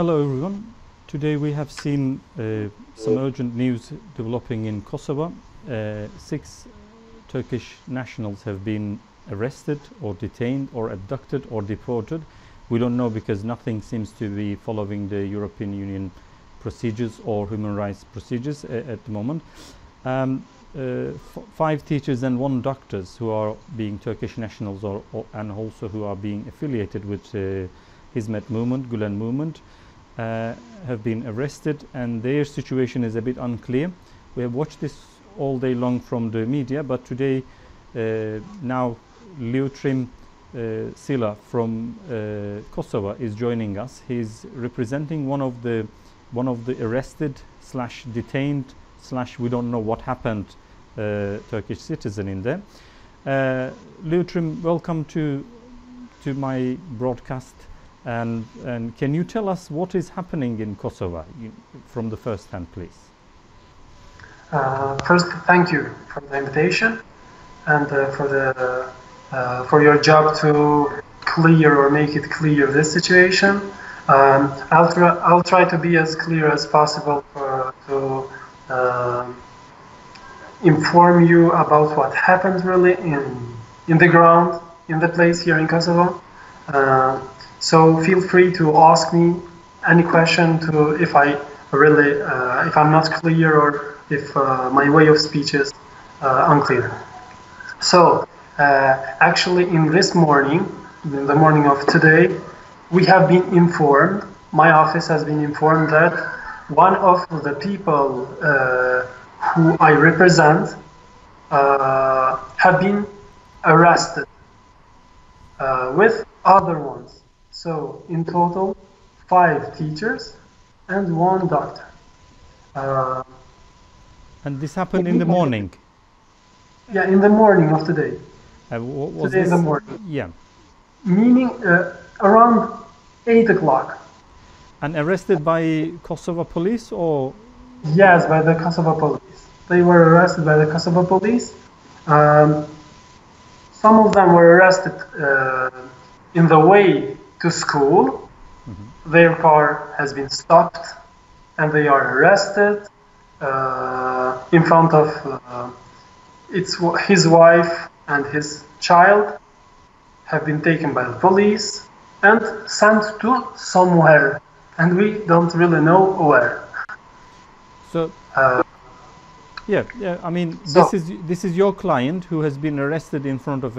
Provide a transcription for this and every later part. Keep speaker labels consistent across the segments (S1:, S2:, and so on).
S1: Hello everyone. Today we have seen some urgent news developing in Kosovo. 6 Turkish nationals have been arrested or detained or abducted or deported. We don't know because nothing seems to be following the European Union procedures or human rights procedures at the moment. 5 teachers and 1 doctors who are being Turkish nationals and also who are being affiliated with Hizmet movement, Gulen movement, have been arrested, and their situation is a bit unclear. We have watched this all day long from the media, but today now Leotrim Sila from Kosovo is joining us. He's representing one of the arrested slash detained slash we don't know what happened Turkish citizen in there. Leotrim, welcome to my broadcast. And can you tell us what is happening in Kosovo from the first hand, please?
S2: First, thank you for the invitation and for your job to clear or make it clear this situation. I'll try to be as clear as possible to inform you about what happened really in the ground, in the place here in Kosovo. So feel free to ask me any question if I'm not clear or if my way of speech is unclear. So actually in this morning, in the morning of today, we have been informed, my office has been informed that one of the people who I represent have been arrested with other ones. So in total, 5 teachers and 1 doctor.
S1: And this happened in the morning?
S2: Yeah, in the morning of today.
S1: Today
S2: in the morning.
S1: Yeah.
S2: Meaning around 8 o'clock.
S1: And arrested by Kosovo police or?
S2: Yes, by the Kosovo police. They were arrested by the Kosovo police. Some of them were arrested in the way to school. Mm-hmm. Their car has been stopped and they are arrested in front of his wife and his child have been taken by the police and sent to somewhere, and we don't really know where.
S1: So yeah, I mean, this is your client who has been arrested in front of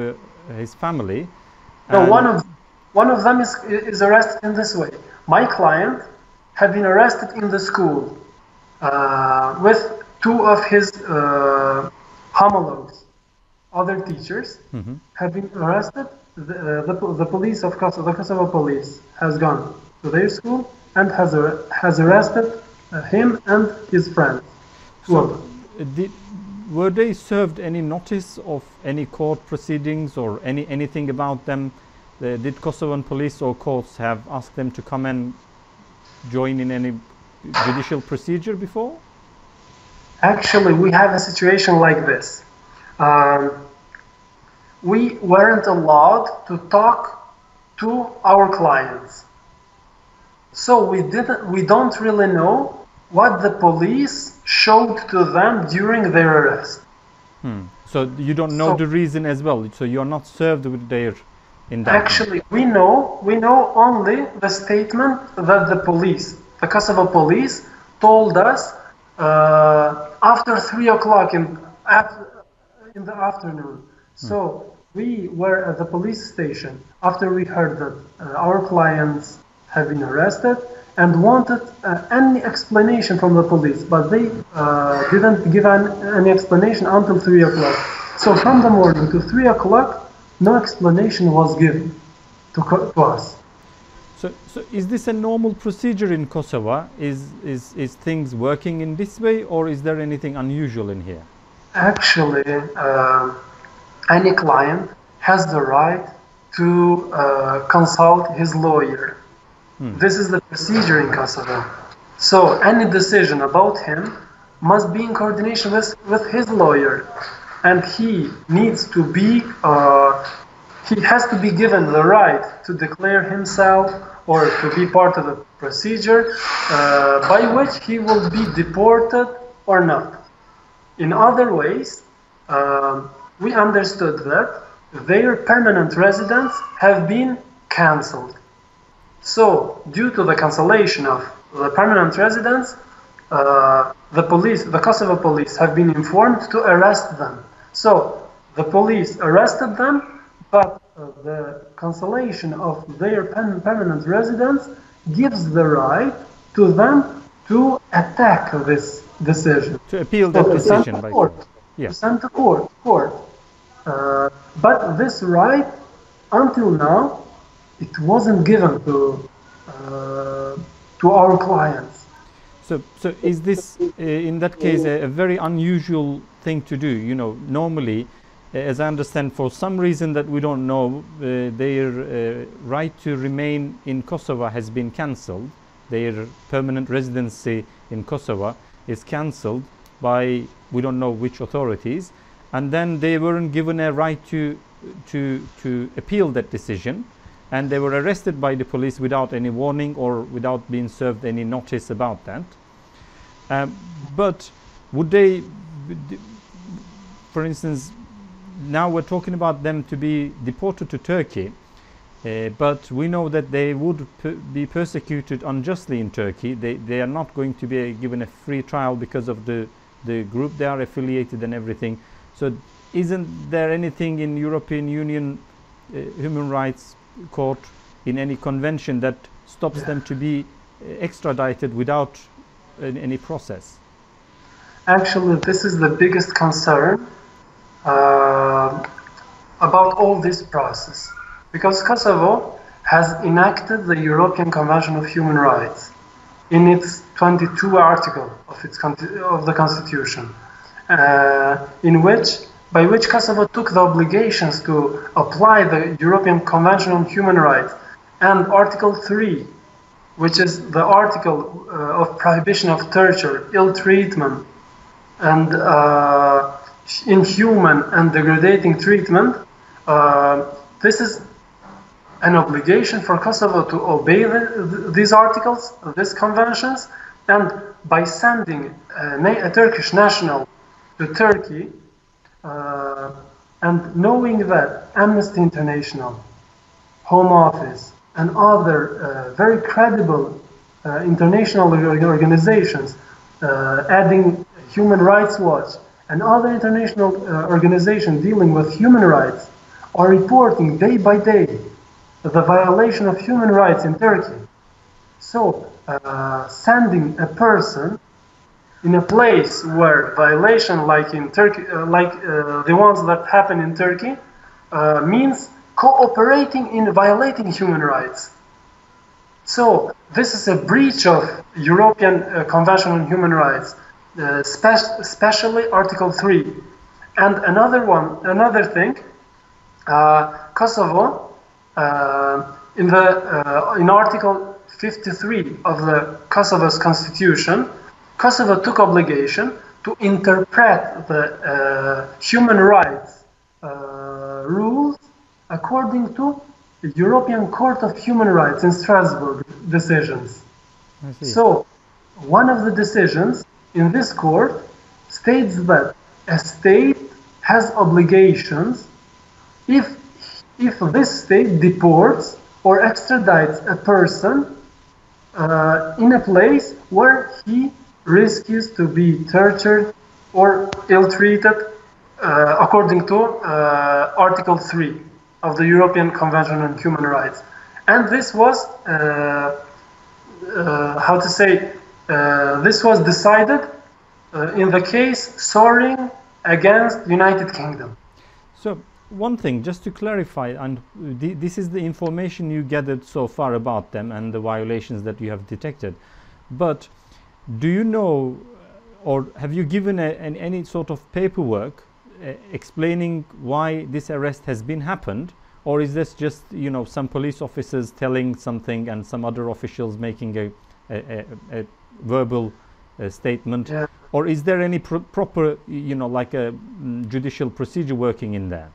S1: his family.
S2: No, one of them is arrested in this way. My client had been arrested in the school with 2 of his homologues. Other teachers have been arrested. The police of Kosovo, the Kosovo police, has gone to their school and has arrested him and his friends.
S1: So, were they served any notice of any court proceedings or anything about them? Did Kosovan police or courts have asked them to come and join in any judicial procedure before?
S2: Actually, we have a situation like this. We weren't allowed to talk to our clients. So we don't really know what the police showed to them during their arrest.
S1: So you don't know the reason as well. So you're not served with their indictment.
S2: Actually, we know only the statement that the Kosovo police told us after 3 o'clock in the afternoon. So we were at the police station after we heard that our clients have been arrested and wanted any explanation from the police, but they didn't give any explanation until 3 o'clock. So from the morning to 3 o'clock, no explanation was given to us.
S1: So is this a normal procedure in Kosovo? Is things working in this way, or is there anything unusual in here?
S2: Actually, any client has the right to consult his lawyer. This is the procedure in Kosovo. So any decision about him must be in coordination with his lawyer, and he needs to be he has to be given the right to declare himself or to be part of the procedure by which he will be deported or not. In other ways, we understood that their permanent residence have been cancelled. So, due to the cancellation of the permanent residence, the Kosovo police have been informed to arrest them. So, the police arrested them, but the cancellation of their permanent residence gives the right to them to attack this decision.
S1: To appeal that decision by court.
S2: Yeah. To send to court. But this right, until now, it wasn't given to our clients.
S1: So is this, in that case, a very unusual thing to do? You know, normally, as I understand, for some reason that we don't know, their right to remain in Kosovo has been cancelled. Their permanent residency in Kosovo is cancelled by we don't know which authorities, and then they weren't given a right to appeal that decision, and they were arrested by the police without any warning or without being served any notice about that. But would they, for instance, now we're talking about them to be deported to Turkey, but we know that they would be persecuted unjustly in Turkey. They are not going to be given a free trial because of the group they are affiliated and everything. So isn't there anything in European Union Human Rights Court, in any convention, that stops them to be extradited without any process?
S2: Actually, this is the biggest concern about all this process, because Kosovo has enacted the European Convention of Human Rights in its 22 article of the Constitution, by which Kosovo took the obligations to apply the European Convention on Human Rights, and Article 3, which is the article of prohibition of torture, ill treatment, and inhuman and degrading treatment. This is an obligation for Kosovo to obey these articles, these conventions, and by sending a Turkish national to Turkey, and knowing that Amnesty International, Home Office, and other very credible international organizations, adding Human Rights Watch and other international organizations dealing with human rights, are reporting day by day the violation of human rights in Turkey. So, sending a person in a place where violation, like in Turkey, the ones that happen in Turkey, means cooperating in violating human rights. So this is a breach of European Convention on Human Rights, especially Article 3. And another thing, Kosovo, in Article 53 of the Kosovo's constitution, Kosovo took obligation to interpret the human rights rules according to the European Court of Human Rights in Strasbourg decisions. So, one of the decisions in this court states that a state has obligations if this state deports or extradites a person in a place where he risks to be tortured or ill-treated according to Article 3 of the European Convention on Human Rights. And this was, this was decided in the case Soring against United Kingdom.
S1: So, one thing, just to clarify, and this is the information you gathered so far about them and the violations that you have detected, but do you know, or have you given any sort of paperwork explaining why this arrest has been happened, or is this just, you know, some police officers telling something and some other officials making a verbal statement, yeah, or is there any proper, you know, like a judicial procedure working in there?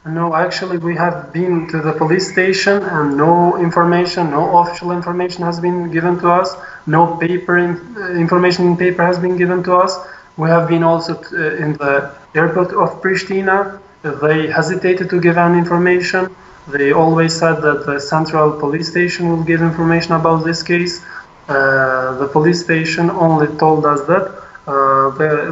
S2: No, actually, we have been to the police station and no information, no official information has been given to us. No information in paper has been given to us. We have been also in the airport of Pristina. They hesitated to give any information. They always said that the central police station will give information about this case. The police station only told us that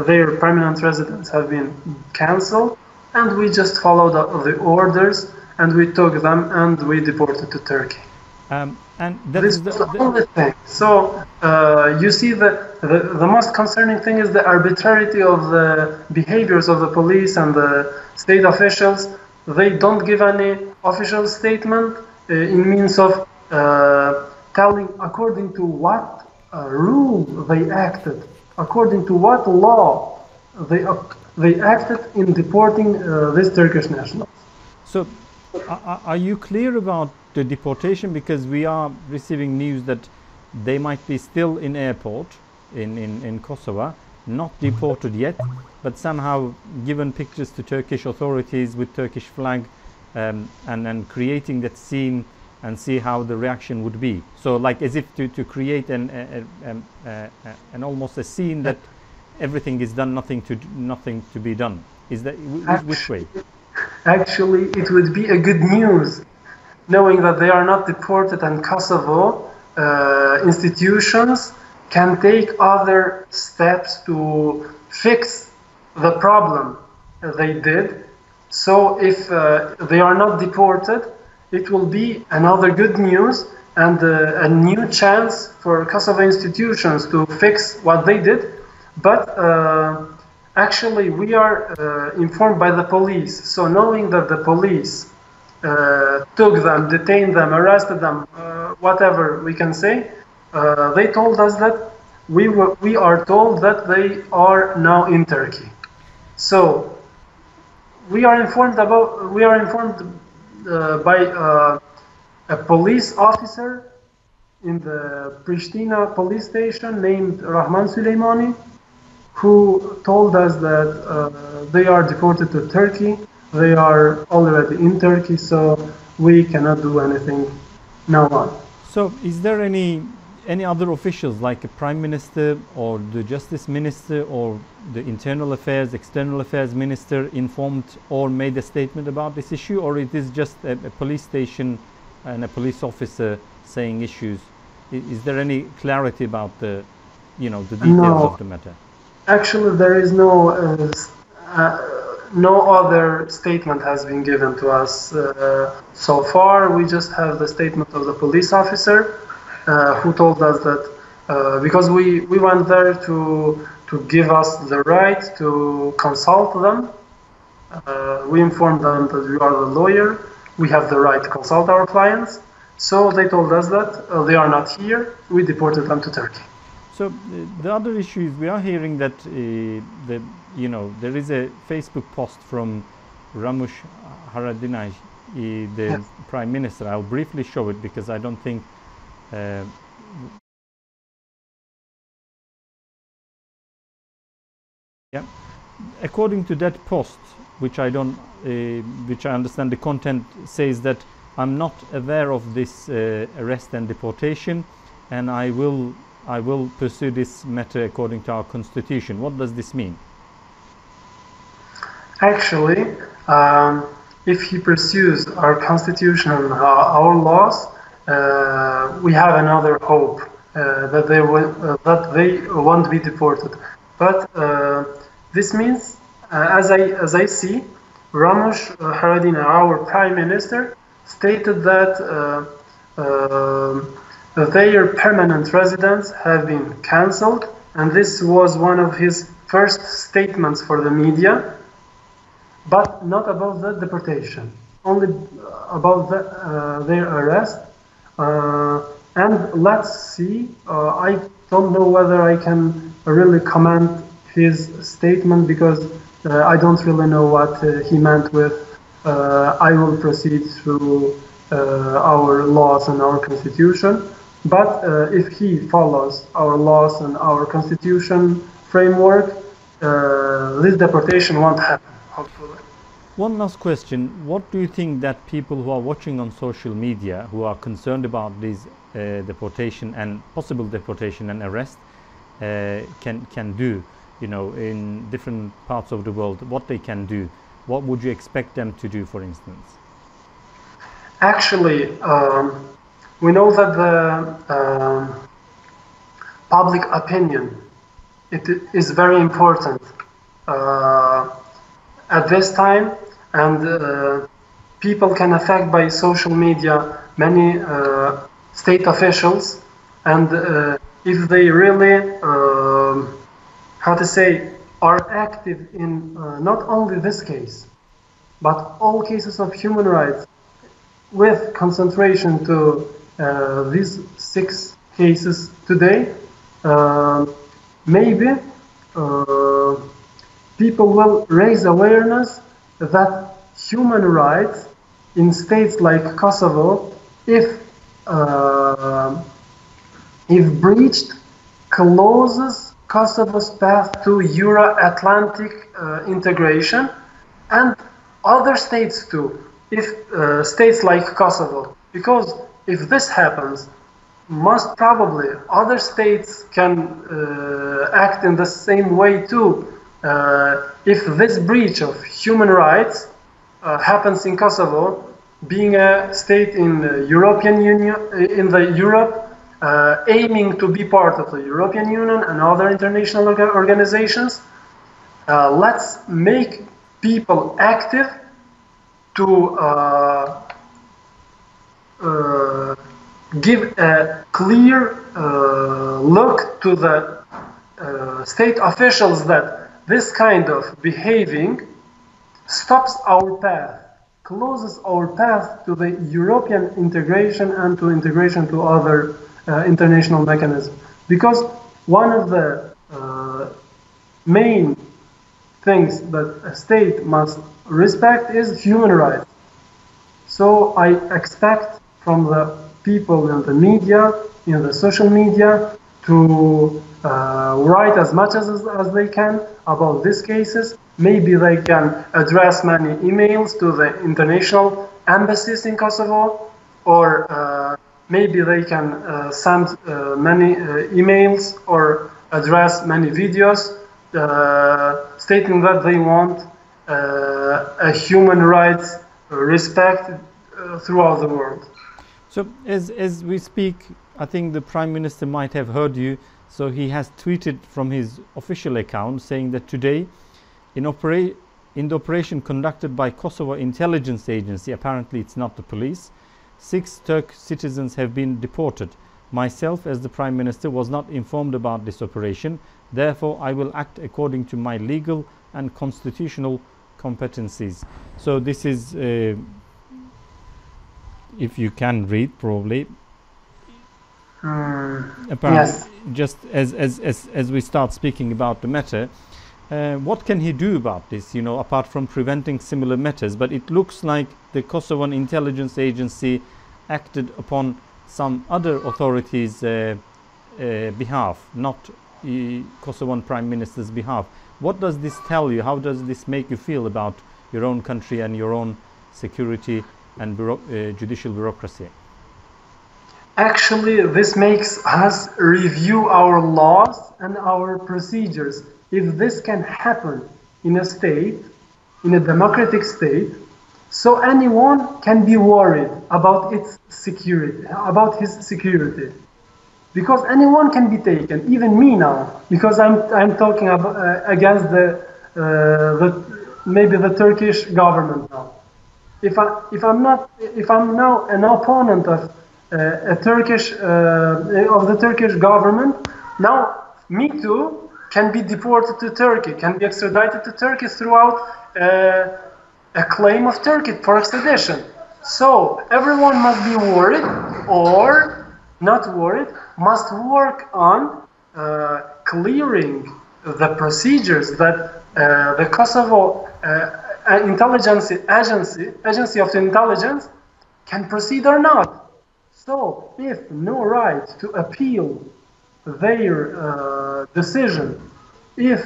S2: their permanent residence have been cancelled, and we just followed the orders, and we took them and we deported to Turkey.
S1: And that
S2: This
S1: is
S2: was the only thing. So you see, the most concerning thing is the arbitrarity of the behaviors of the police and the state officials. They don't give any official statement in means of telling according to what rule they acted, according to what law they acted in deporting these Turkish nationals.
S1: So, are you clear about the deportation? Because we are receiving news that they might be still in airport in Kosovo, not deported yet, but somehow given pictures to Turkish authorities with Turkish flag, and creating that scene and see how the reaction would be. So, like as if to create an almost a scene that everything is done, nothing to be done. Is that which way?
S2: Actually, it would be a good news, knowing that they are not deported, and Kosovo institutions can take other steps to fix the problem they did. So if they are not deported, it will be another good news and a new chance for Kosovo institutions to fix what they did. But actually, we are informed by the police. So knowing that the police took them, detained them, arrested them, whatever we can say, they told us that we are told that they are now in Turkey. So we are informed by a police officer in the Pristina police station named Rahman Süleymani, who told us that they are deported to Turkey. They are already in Turkey, so we cannot do anything now on.
S1: So, is there any other officials, like a prime minister or the justice minister or the internal affairs, external affairs minister, informed or made a statement about this issue, or it is just a police station and a police officer saying issues? Is there any clarity about the details of the matter?
S2: Actually, there is no other statement has been given to us so far. We just have the statement of the police officer who told us that because we went there to give us the right to consult them. We informed them that we are the lawyer. We have the right to consult our clients. So they told us that they are not here. We deported them to Turkey.
S1: So the other issue is we are hearing that there is a Facebook post from Ramush Haradinaj, the
S2: Yes.
S1: Prime Minister. I'll briefly show it because I don't think. Yeah, according to that post, which I understand the content says that I'm not aware of this arrest and deportation, and I will pursue this matter according to our constitution. What does this mean?
S2: Actually, if he pursues our constitution and our laws, we have another hope that they won't be deported. But this means, as I see, Ramush Haradinaj, our prime minister, stated that their permanent residence have been cancelled, and this was one of his first statements for the media, but not about the deportation, only about their arrest. And let's see, I don't know whether I can really comment his statement because I don't really know what he meant with I will proceed through our laws and our constitution. But if he follows our laws and our constitution framework, this deportation won't happen, hopefully.
S1: One last question. What do you think that people who are watching on social media, who are concerned about this deportation and possible deportation and arrest, can do, in different parts of the world, what they can do? What would you expect them to do, for instance?
S2: Actually, we know that the public opinion, it is very important at this time, and people can affect by social media many state officials, and if they really, how to say, are active in not only this case, but all cases of human rights, with concentration to these 6 cases today, maybe people will raise awareness that human rights in states like Kosovo, if breached, closes Kosovo's path to Euro-Atlantic integration, and other states too, if states like Kosovo, because if this happens, most probably other states can act in the same way too. If this breach of human rights happens in Kosovo, being a state in the European Union, Europe, aiming to be part of the European Union and other international organizations, let's make people active to give a clear look to the state officials that this kind of behaving stops our path, closes our path to the European integration and to integration to other international mechanisms. Because one of the main things that a state must respect is human rights. So I expect from the people in the media, in the social media, to write as much as they can about these cases. Maybe they can address many emails to the international embassies in Kosovo, or maybe they can send many emails or address many videos stating that they want a human rights respect throughout the world.
S1: So as we speak, I think the Prime Minister might have heard you. So he has tweeted from his official account saying that today, in the operation conducted by Kosovo Intelligence Agency, apparently it's not the police, 6 Turkish citizens have been deported. Myself, as the Prime Minister, was not informed about this operation. Therefore, I will act according to my legal and constitutional competencies. So this is, if you can read, probably. Apparently,
S2: yes.
S1: Just as we start speaking about the matter, what can he do about this, apart from preventing similar matters? But it looks like the Kosovan Intelligence Agency acted upon some other authorities' behalf, not Kosovan Prime Minister's behalf. What does this tell you? How does this make you feel about your own country and your own security and judicial bureaucracy?
S2: Actually, this makes us review our laws and our procedures. If this can happen in a state, in a democratic state, so anyone can be worried about its security, about his security. Because anyone can be taken, even me now, because I'm talking about, against maybe the Turkish government now. If I'm now an opponent of the Turkish government, now me too can be deported to Turkey, can be extradited to Turkey throughout a claim of Turkey for extradition. So everyone must be worried, or not worried, must work on clearing the procedures that the Kosovo intelligence agency of the intelligence can proceed or not. So if no right to appeal their decision, if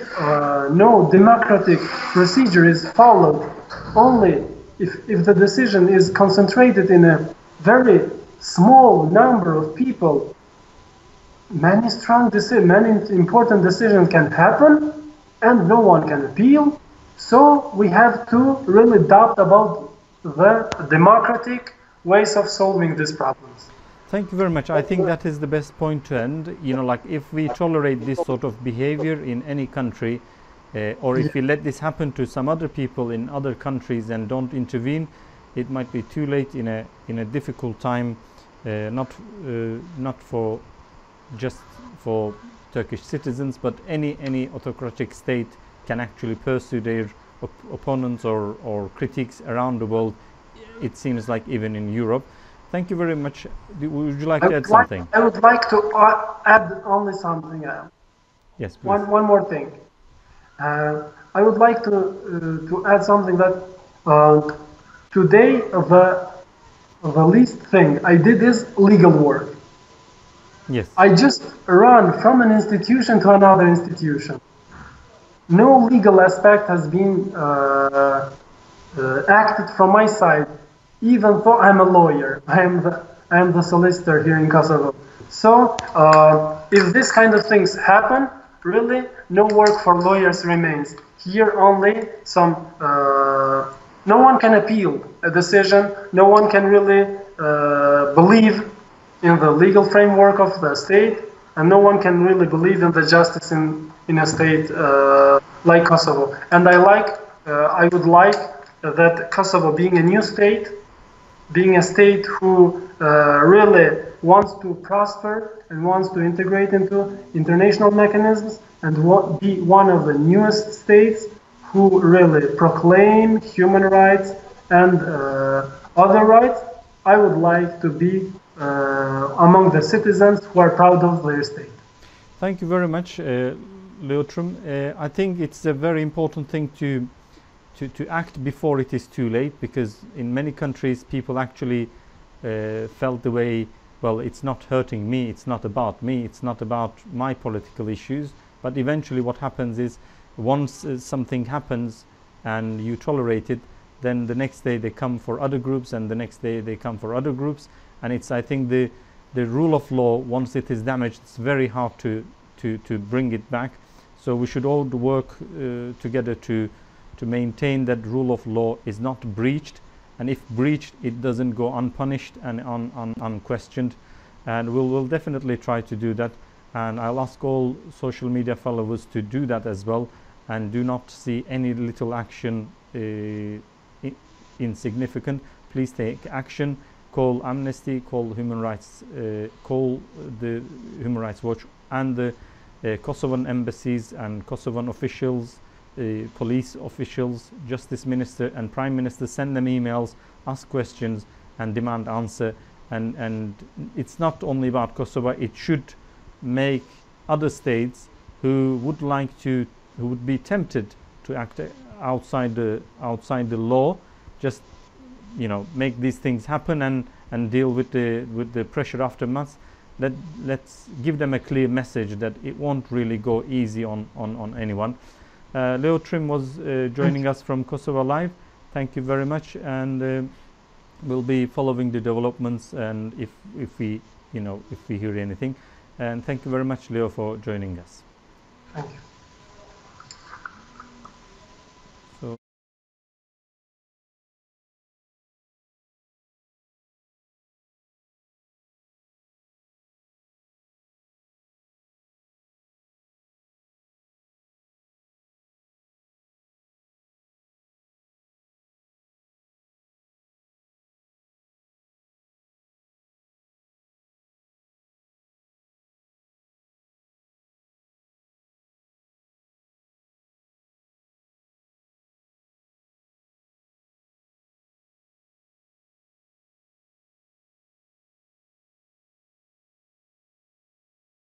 S2: no democratic procedure is followed only if the decision is concentrated in a very small number of people, many important decisions can happen and no one can appeal. So we have to really doubt about the democratic ways of solving these problems.
S1: Thank you very much. I think that is the best point to end. You know, like if we tolerate this sort of behavior in any country, or if we let this happen to some other people in other countries and don't intervene, it might be too late in a difficult time, not for just for Turkish citizens, but any autocratic state can actually pursue their opponents or critics around the world. It seems like even in Europe. Thank you very much. Would you like to add something?
S2: I would like to add only something.
S1: Yes, please.
S2: One more thing. I would like to add something that today the least thing I did is legal work.
S1: Yes.
S2: I just run from an institution to another institution. No legal aspect has been acted from my side, even though I'm a lawyer. I am the solicitor here in Kosovo. So if this kind of things happen, really no work for lawyers remains. Here only some, no one can appeal a decision, no one can really believe in the legal framework of the state, and no one can really believe in the justice in a state like Kosovo. And I would like that Kosovo, being a new state, being a state who really wants to prosper and wants to integrate into international mechanisms and be one of the newest states who really proclaim human rights and other rights, I would like to be among the citizens who are proud of their state.
S1: Thank you very much, Leotrim. I think it's a very important thing to act before it is too late, because in many countries people actually felt the way, well, it's not hurting me, it's not about me, it's not about my political issues. But eventually what happens is, once something happens and you tolerate it, then the next day they come for other groups, and the next day they come for other groups. And it's, I think, the rule of law, once it is damaged, it's very hard to bring it back. So we should all work together to maintain that rule of law is not breached, and if breached, it doesn't go unpunished and unquestioned. And we'll definitely try to do that. And I'll ask all social media followers to do that as well, and do not see any little action insignificant. Please take action. Call Amnesty, call Human Rights, call the Human Rights Watch and the Kosovan embassies and Kosovan officials, police officials, Justice Minister and Prime Minister. Send them emails, ask questions and demand answer. And it's not only about Kosovo, it should make other states who would be tempted to act outside the law, just, you know, make these things happen and deal with the pressure aftermath. Let's give them a clear message that it won't really go easy on anyone. Leotrim was joining us from Kosovo Live. Thank you very much, and we'll be following the developments, and if we hear anything. And thank you very much, Leo, for joining us.
S2: Thank you.